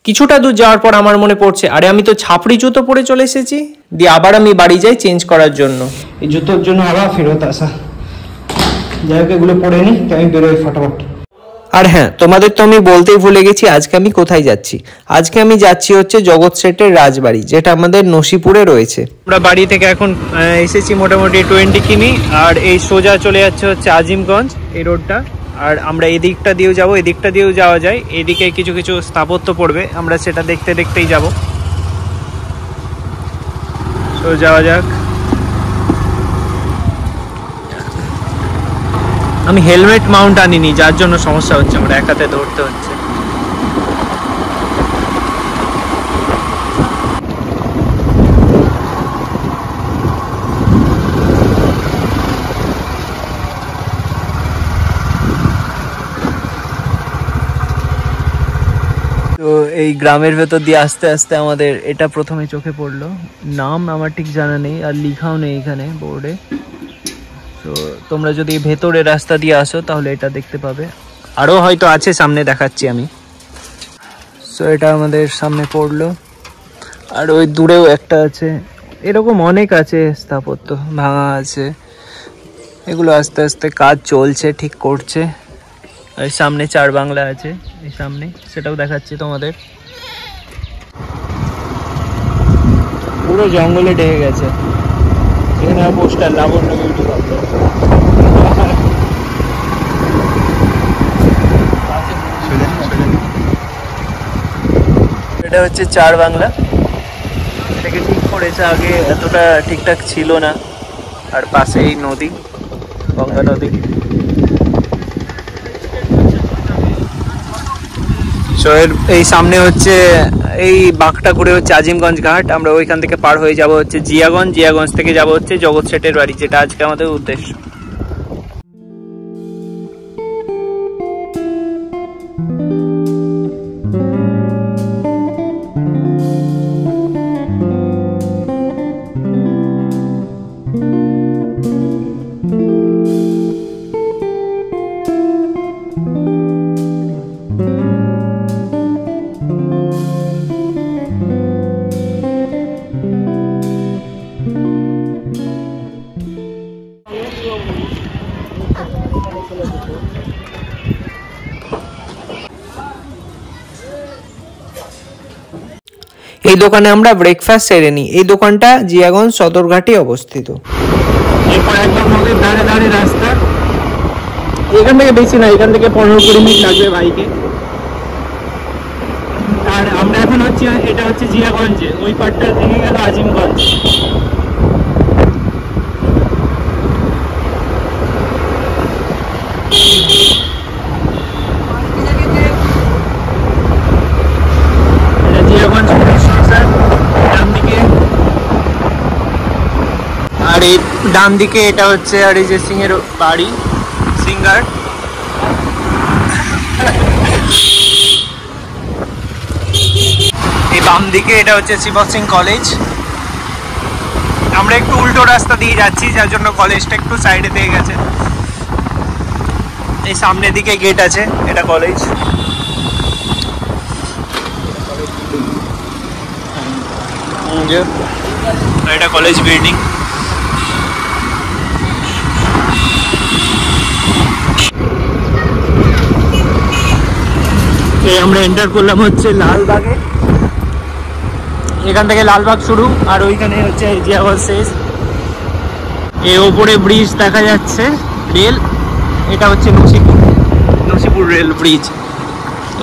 কিছুটা দূর যাওয়ার পর আমার মনে পড়ছে আরে আমি তো ছাপড়ি জুতো পরে চলে এসেছি। দিয়ে আবার আমি বাড়ি যাই চেঞ্জ করার জন্য। এই জুতোর জন্য আবার ফেরত আসা। যাই হোক এগুলো পরে নিই, আমি বেরোই ফটাফট। আর হ্যাঁ, তোমাদের তো আমি বলতেই ভুলে গেছি আজকে আমি কোথায় যাচ্ছি। আজকে আমি যাচ্ছি হচ্ছে জগৎ শেঠের রাজবাড়ি, যেটা আমাদের নসিপুরে রয়েছে। আমরা বাড়ি থেকে এখন এসেছি মোটামুটি 20 কিমি, আর এই সোজা চলে যাচ্ছে হচ্ছে আজিমগঞ্জ এই রোডটা। আর আমরা এই দিকটা দিয়েও যাবো, এই দিকটা দিয়েও যাওয়া যায়। এদিকে কিছু কিছু স্থাপত্য পড়বে, আমরা সেটা দেখতে দেখতেই যাব। তো যাওয়া যাক। আমি হেলমেট মাউন্ট আনিনি, যার জন্য সমস্যা হচ্ছে, আমরা এক হাতে ধরতে হচ্ছে। তো এই গ্রামের ভেতর দিয়ে আস্তে আস্তে আমাদের এটা প্রথমে চোখে পড়লো। নাম আমার ঠিক জানা নেই, আর লিখাও নেই এখানে বোর্ডে। তো তোমরা যদি ভেতরের রাস্তা দিয়ে আসো তাহলে এটা দেখতে পাবে, আরও হয়তো আছে সামনে, দেখাচ্ছি আমি। সো এটা আমাদের সামনে পড়লো, আর ওই দূরেও একটা আছে। এরকম অনেক আছে স্থাপত্য, ভাঙা আছে। এগুলো আস্তে আস্তে কাজ চলছে, ঠিক করছে। আর সামনে চার বাংলা আছে, এই সামনে, সেটাও দেখাচ্ছি তোমাদের। পুরো জঙ্গলে ঢেকে গেছে। এখানে পোস্টার লাবণ্য বিউটি পার্লার। এটা হচ্ছে চার বাংলা, এটাকে ঠিক করেছে, আগে এতটা ঠিকঠাক ছিল না। আর পাশেই নদী, গঙ্গা নদী। এই সামনে হচ্ছে এই বাঁকটা করে হচ্ছে আজিমগঞ্জ ঘাট। আমরা ওইখান থেকে পার হয়ে যাব হচ্ছে জিয়াগঞ্জ, জিয়াগঞ্জ থেকে যাব হচ্ছে জগৎ শেঠের বাড়ি, যেটা আজকে আমাদের উদ্দেশ্য। এই দোকানে আমরা ব্রেকফাস্ট সেরে নিই। এই দোকানটা জিয়াগঞ্জ সদরঘাটে অবস্থিত। এরপর একদম নদীর ধারে ধারে রাস্তা। এখান থেকে বেশি না, এখান থেকে 15-20 মিনিট লাগবে বাইকে। আর আমরা এখন হচ্ছে, এটা হচ্ছে জিয়াগঞ্জে, ওই পাটটা থেকে গেল আজিমগঞ্জ। আর এই ডান দিকে এটা হচ্ছে অরিজিৎ সিং এর বাড়ি, সিঙ্গার। এই বাম দিকে এটা হচ্ছে শিবক সিং কলেজ। আমরা একটু উল্টো রাস্তা দিয়ে যাচ্ছি, যার জন্য কলেজটা একটু সাইডে দিয়ে গেছে। এই সামনের দিকে গেট আছে, এটা কলেজ। এটা কলেজ বিল্ডিং। আমরা এন্টার করলাম হচ্ছে লালবাগে। এখান থেকে লালবাগ শুরু, আর ওইখানে হচ্ছে জিয়াগঞ্জ শেষ। এর ওপরে ব্রিজ দেখা যাচ্ছে, রেল। এটা হচ্ছে নসিপুর রেল ব্রিজ।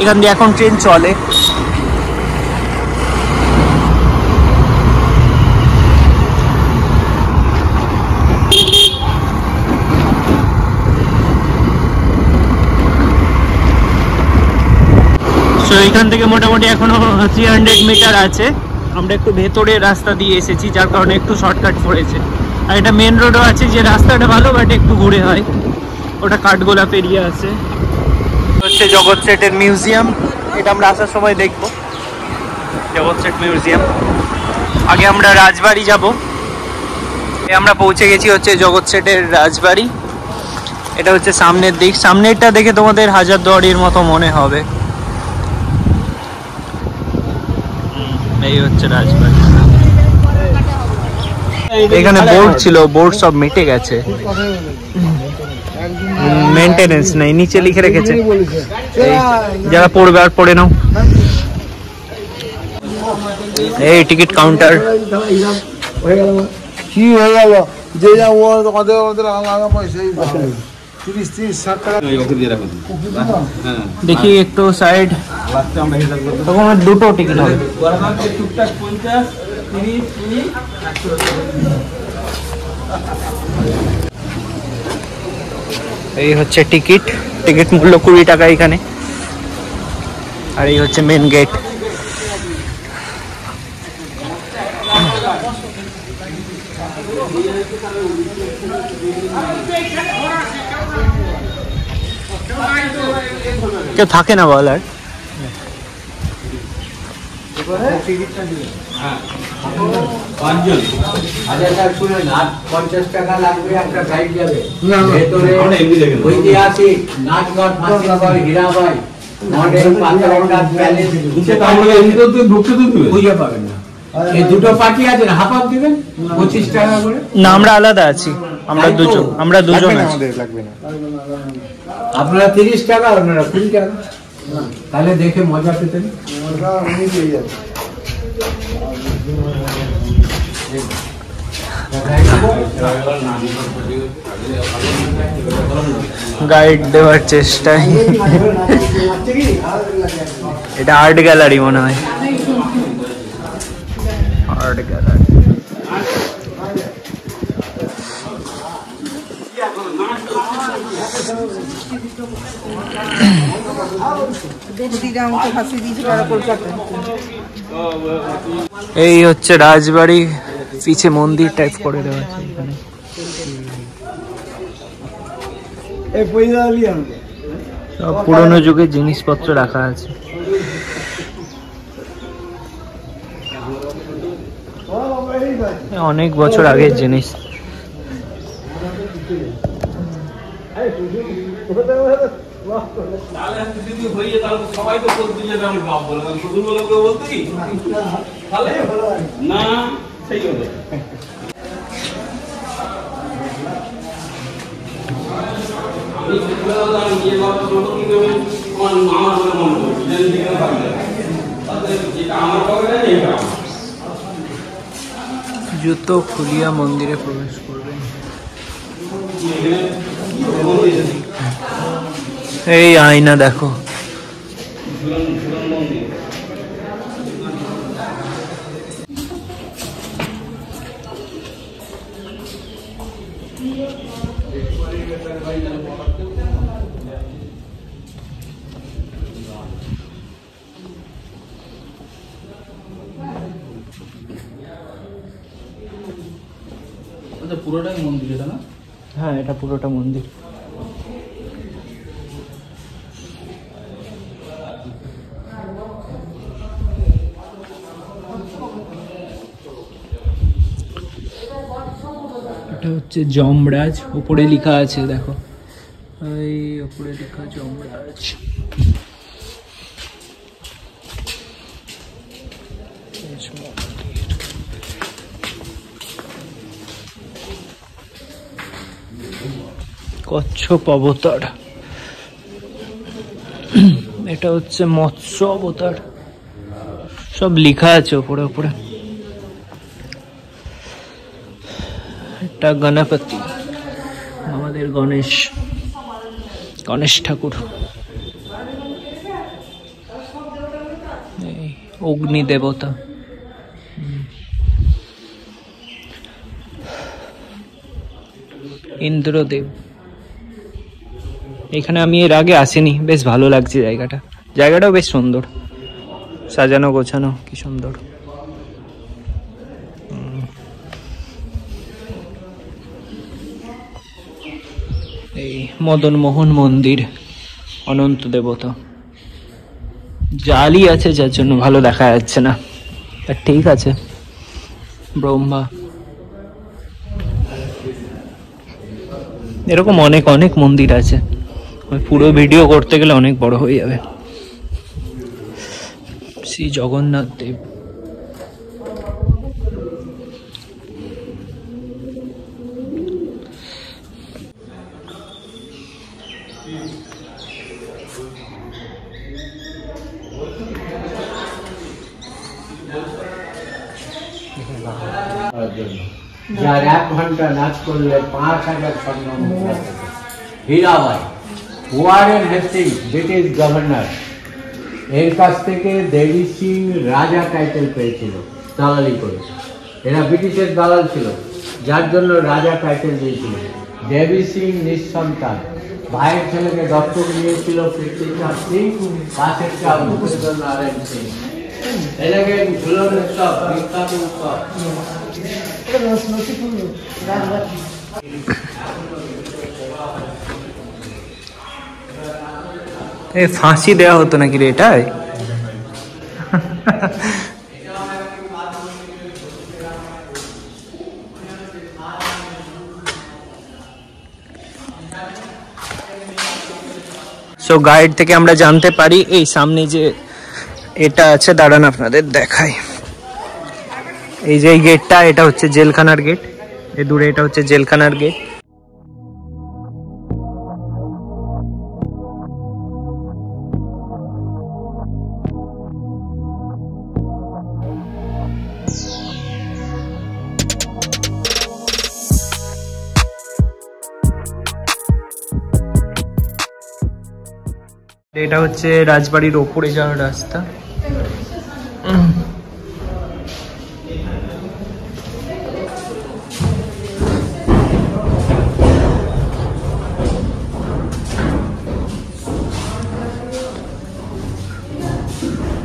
এখান দিয়ে এখন ট্রেন চলে। তো এখান থেকে মোটামুটি এখনো 300 মিটার আছে। আমরা একটু ভেতরের রাস্তা দিয়ে এসেছি, যার কারণে একটু শর্টকাট পড়েছে। আর এটা মেন রোডও আছে, যে রাস্তাটা ভালো, বাট একটু ঘুরে হয়। ওটা কাঠগোলাপ এরিয়া আছে। হচ্ছে জগৎ শেঠের মিউজিয়াম, এটা আমরা আসার সময় দেখবো, জগৎ শেঠ মিউজিয়াম। আগে আমরা রাজবাড়ি যাব। আমরা পৌঁছে গেছি হচ্ছে জগৎ শেঠের রাজবাড়ি। এটা হচ্ছে সামনের দিক। সামনেরটা দেখে তোমাদের হাজারদুয়ারির মতো মনে হবে। এই হচ্ছে রাজবাড়ি। এখানে বোর্ড ছিল, বোর্ড সব মিটে গেছে, মেইনটেনেন্স নেই, নিচে লিখে রেখেছে যারা পড়বে আর পড়ে নাও। এই টিকিট কাউন্টার কি হয়ে গেল যে যা ওদের আলাদা পয়সাই 30-60 টাকা দেখি একটু সাইড, তখন দুটো টিকিট হবে। এই হচ্ছে টিকিট, টিকিট মূল্য 20 টাকা এখানে। আর এই হচ্ছে মেন গেট। কেউ থাকে না বল আর। ঐতিহাসিক নাটঘর ফাঁসিনগর হীরাবাই মডেল বুঝে পাবেন না। এই দুটো পার্টি আছে না, হাফ হাফ দিবেন 25 টাকা করে। না আমরা আলাদা আছি, আমরা দুজন আছি। আপনারা 30 টাকা, আপনারা 20 টাকা, তাহলে দেখে মজা পেতেন। গাইড দেওয়ার চেষ্টায়। এটা আর্ট গ্যালারি মনে হয়, আর্ট গ্যালারি। এই হচ্ছে রাজবাড়ি, পিছে মন্দির টাইপ করে দেওয়া আছে এখানে। সব পুরোনো যুগের জিনিসপত্র রাখা আছে। অনেক বছর আগের জিনিস। জুতো খুলিয়া মন্দিরে প্রবেশ করবেন। এই আয়না দেখো, পুরোটাই মন্দির এটা না? হ্যাঁ এটা পুরোটা মন্দির। এটা হচ্ছে যমরাজ, উপরে লেখা আছে দেখো, এই উপরে লেখা যমরাজ। কচ্ছপ অবতার, এটা হচ্ছে মৎস্য অবতার, সব লেখা আছে উপরে উপরে। এটা গণপতি, আমাদের গণেশ ঠাকুর। এই অগ্নি দেবতা। ইন্দ্রদেব। এখানে আমি এর আগে আসিনি, বেশ ভালো লাগছে জায়গাটা, জায়গাটাও বেশ সুন্দর, সাজানো গোছানো, কি সুন্দর। এই মদন মোহন মন্দির, অনন্ত দেবতা। জালি আছে যার জন্য ভালো দেখা যাচ্ছে না, ঠিক আছে। ব্রহ্মা, এরকম অনেক অনেক মন্দির আছে, পুরো ভিডিও করতে গেলে অনেক বড় হয়ে যাবে। শ্রী জগন্নাথ দেব। যার 1 ঘন্টা নাচ করলে 5000 স্বর্ণ মুদ্রা পেত। Hirabai, Warren Hastings British governor, এর কাছ থেকে দেবী সিং রাজা টাইটেল পেয়েছিল দালালি করে। এরা ব্রিটিশের দালাল ছিল, যার জন্য রাজা টাইটেল দিয়েছিল। দেবী সিং নিঃসন্তান, ভাইয়ের ছেলেকে দত্তক নিয়েছিল পৃথ্বীরাজ সিং, পাশের নারায়ণ সিং। এলাকে ঝুলন উৎসব, বিখ্যাত উৎসব। ফাঁসি দেওয়া হতো নাকি রে এটাই? সো গাইড থেকে আমরা জানতে পারি এই সামনে যে এটা আছে, দাঁড়ান আপনাদের দেখাই। এই যে এই গেটটা, এটা হচ্ছে জেলখানার গেট। এই দূরে এটা হচ্ছে জেলখানার গেট। এটা হচ্ছে রাজবাড়ির ওপরে যাওয়ার রাস্তা।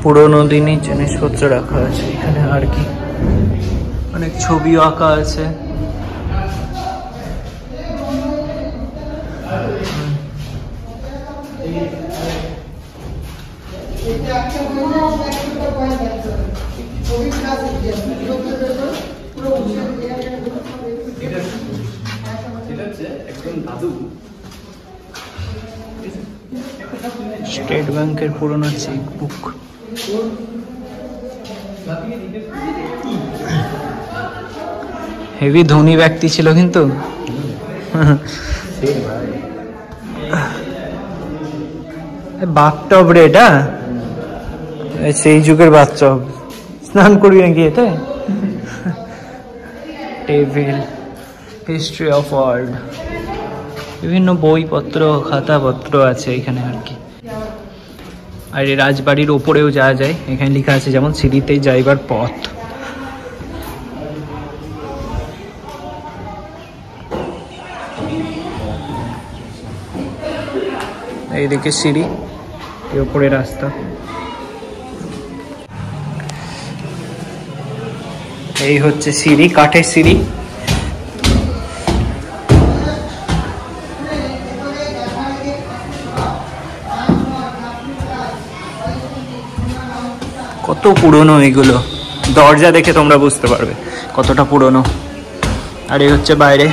পুরোনো দিনই জিনিসপত্র রাখা আছে এখানে আর কি, অনেক ছবিও আঁকা আছে। স্টেট ব্যাংকের পুরোনো চেকবুক। হেভি ধনী ব্যক্তি ছিল কিন্তু। বাথটব রে এটা, সেই যুগের বাথটব। স্নান করবি নাকি এতে? টেবিল, হিস্ট্রি অফ ওয়ার্ল্ড, বিভিন্ন বইপত্র খাতাপত্র আছে এখানে আর কি। আর এই রাজবাড়ির ওপরেও যাওয়া যায়, এখানে লেখা আছে যেমন সিঁড়িতে যাইবার পথ। এইদিকে সিঁড়ি, এর উপরে রাস্তা। এই হচ্ছে সিঁড়ি, কাঠের সিঁড়ি। কত পুরনো এগুলো, দরজা দেখে তোমরা বুঝতে পারবে কতটা পুরনো। আর এই হচ্ছে বাইরে।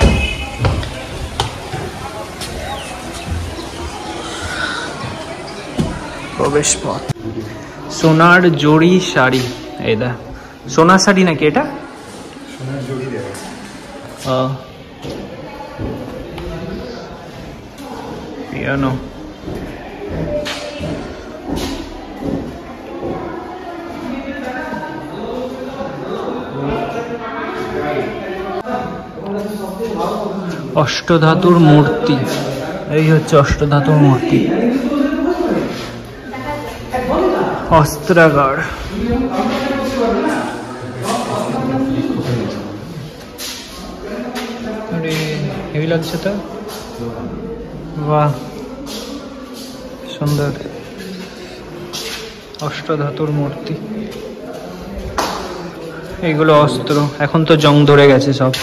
প্রবেশ পথ। সোনার জড়ি শাড়ি, এই দা সোনার শাড়ি নাকি এটা? পিয়ানো। অষ্টধাতুর মূর্তি, এই হচ্ছে অষ্টধাতুর মূর্তি। অস্ত্রাগার, আরে হেভি লাগছে তো, বাহ সুন্দর। অষ্টধাতুর মূর্তি, এইগুলো অস্ত্র। এখন তো জং ধরে গেছে সব,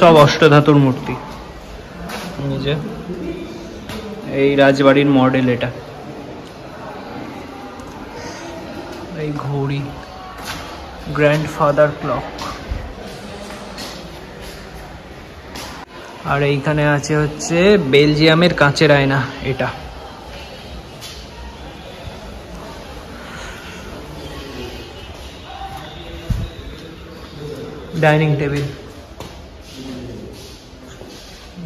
সব অষ্টধাতুর মূর্তি। যে এই রাজবাড়ির মডেল এটা। এই ঘড়ি, গ্র্যান্ডফাদার ক্লক। আর এইখানে আছে হচ্ছে বেলজিয়ামের কাঁচের আয়না এটা। ডাইনিং টেবিল,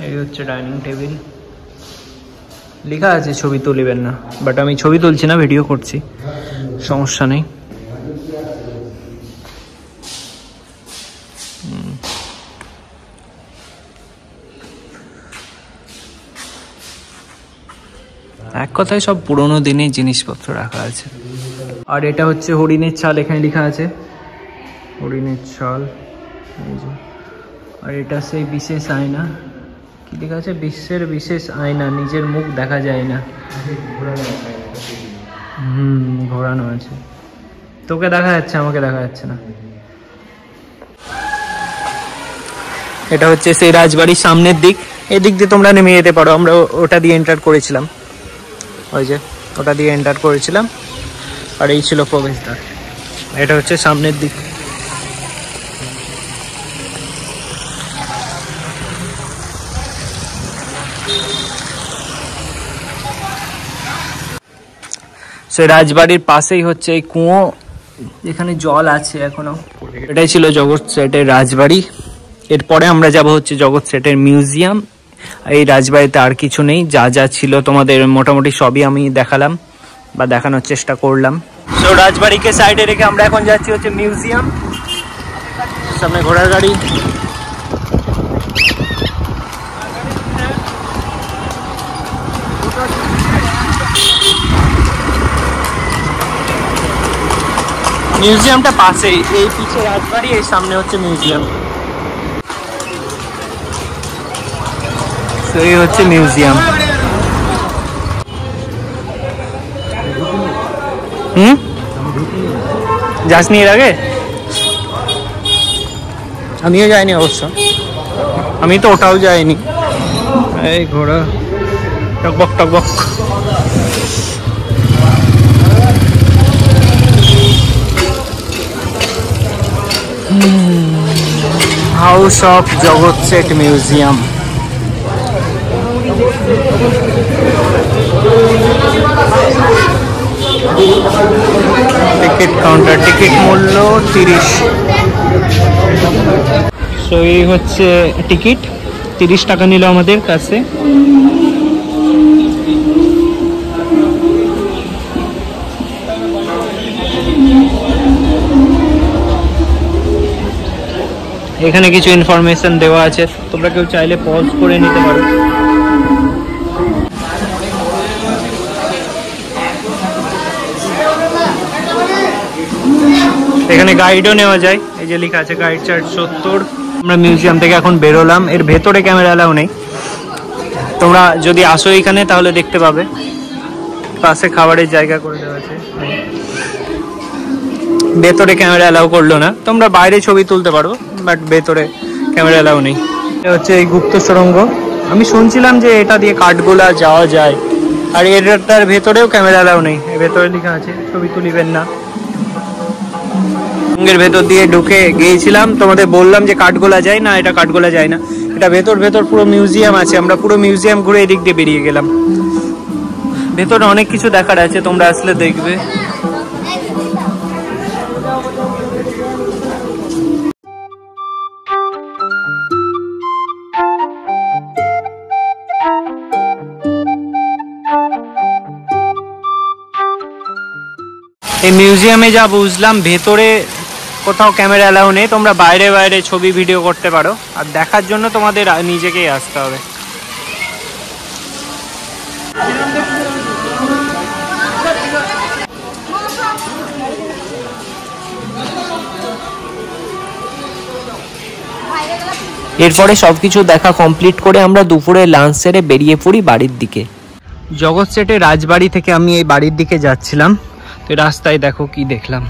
এই হচ্ছে ডাইনিং টেবিল। লেখা আছে ছবি তুলিবেন না, বাট আমি ছবি তুলছি না, ভিডিও করছি, সমস্যা নেই। এক কথায় সব পুরোনো দিনের জিনিসপত্র রাখা আছে। আর এটা হচ্ছে হরিণের ছাল, এখানে লেখা আছে হরিণের ছাল। আর এটা সেই বিশেষ আয়না, কি লেখা আছে, বিশ্বের বিশেষ আয়না, নিজের মুখ দেখা যায় না। ঘোরানো আছে, তোকে দেখা যাচ্ছে, আমাকে দেখা যাচ্ছে না। এটা হচ্ছে সেই রাজবাড়ির সামনের দিক, এদিক দিয়ে তোমরা নেমে যেতে পারো। আমরা ওটা দিয়ে এন্টার করেছিলাম, ওই যে ওটা দিয়ে এন্টার করেছিলাম, আর এই ছিল প্রবেশদ্বার। এটা হচ্ছে সামনের দিক। সেই রাজবাড়ির পাশেই হচ্ছে এই কুয়ো, এখানে জল আছে এখনো। এটাই ছিল জগৎ সেটের রাজবাড়ি। এরপরে আমরা যাব হচ্ছে জগৎ সেটের মিউজিয়াম। এই রাজবাড়িতে আর কিছু নেই, যা যা ছিল তোমাদের মোটামুটি সবই আমি দেখালাম বা দেখানোর চেষ্টা করলাম। তো রাজবাড়িকে সাইডে রেখে আমরা এখন যাচ্ছি হচ্ছে মিউজিয়াম। সামনে ঘোড়ার গাড়ি। মিউজিয়ামটা পাশেই, এই পিছে রাজবাড়ি, এই সামনে হচ্ছে মিউজিয়াম। তো এই হচ্ছে মিউজিয়াম। যাসনি এর আগে? আমিও যাইনি অবশ্য, আমি তো ওটাও যাইনি। এই ঘোড়া টকবক টকবক। হাউস অফ জগৎ set museum. Ticket counter, ticket মূল্য 30। সো এই হচ্ছে টিকিট, 30 টাকা নিল আমাদের কাছে। এখানে কিছু ইনফরমেশন দেওয়া আছে, তোমরা কেউ চাইলে পজ করে নিতে পারো। এখানে গাইডও নেওয়া যায়, এই যে লেখা আছে গাইড চার্জ 70। আমরা মিউজিয়াম থেকে এখন বেরোলাম। এর ভেতরে ক্যামেরা অ্যালাউ নেই, তোমরা যদি আসো এখানে তাহলে দেখতে পাবে। পাশে খাবারের জায়গা করে দেওয়া আছে, ভেতরে ক্যামেরা অ্যালাউ করলো না। তোমরা বাইরে ছবি তুলতে পারো, বাট ভেতরে ক্যামেরা অ্যালাউ নেই। এটা হচ্ছে এই গুপ্ত সুড়ঙ্গ। আমি শুনছিলাম যে এটা দিয়ে কাঠগোলা যাওয়া যায়, আর এটার ভেতরেও ক্যামেরা অ্যালাউ নেই। ভেতরে লেখা আছে ছবি তুলিবেন না। এর ভেতর দিয়ে ঢুকে গিয়েছিলাম, তোমাদের বললাম যে কাঠগোলা যায় না, এটা কাঠগোলা যায় না। এটা ভেতর পুরো মিউজিয়াম আছে। আমরা পুরো মিউজিয়াম ঘুরে এদিক দিয়ে বেরিয়ে গেলাম। ভেতরে অনেক কিছু দেখার আছে, তোমরা আসলে দেখবে। এই মিউজিয়ামে যা বুঝলাম, ভেতরে কোথাও ক্যামেরা অ্যালাউ নেই, তোমরা বাইরে বাইরে ছবি ভিডিও করতে পারো। আর দেখার জন্য তোমাদের নিজেকেই আসতে হবে। এরপরে সবকিছু দেখা কমপ্লিট করে আমরা দুপুরে লাঞ্চ সেরে বেরিয়ে পড়ি বাড়ির দিকে। জগৎ সেটের রাজবাড়ি থেকে আমি এই বাড়ির দিকে যাচ্ছিলাম। তো রাস্তায় দেখো কি দেখলাম,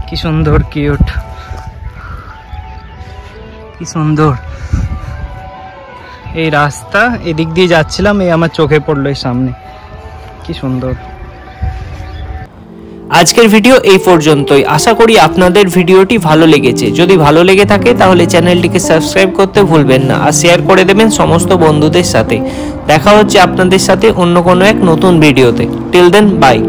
কি সুন্দর, কিউট, কি সুন্দর এই রাস্তা। এদিক দিয়ে যাচ্ছিলাম, এই আমার চোখে পড়লো এই সামনে, কি সুন্দর। আজকের ভিডিও এই পর্যন্তই। আশা করি আপনাদের ভিডিওটি ভালো লেগেছে। যদি ভালো লেগে থাকে তাহলে চ্যানেলটিকে সাবস্ক্রাইব করতে ভুলবেন না, আর শেয়ার করে দেবেন সমস্ত বন্ধুদের সাথে। দেখা হচ্ছে আপনাদের সাথে অন্য কোনো এক নতুন ভিডিওতে। Till then, by.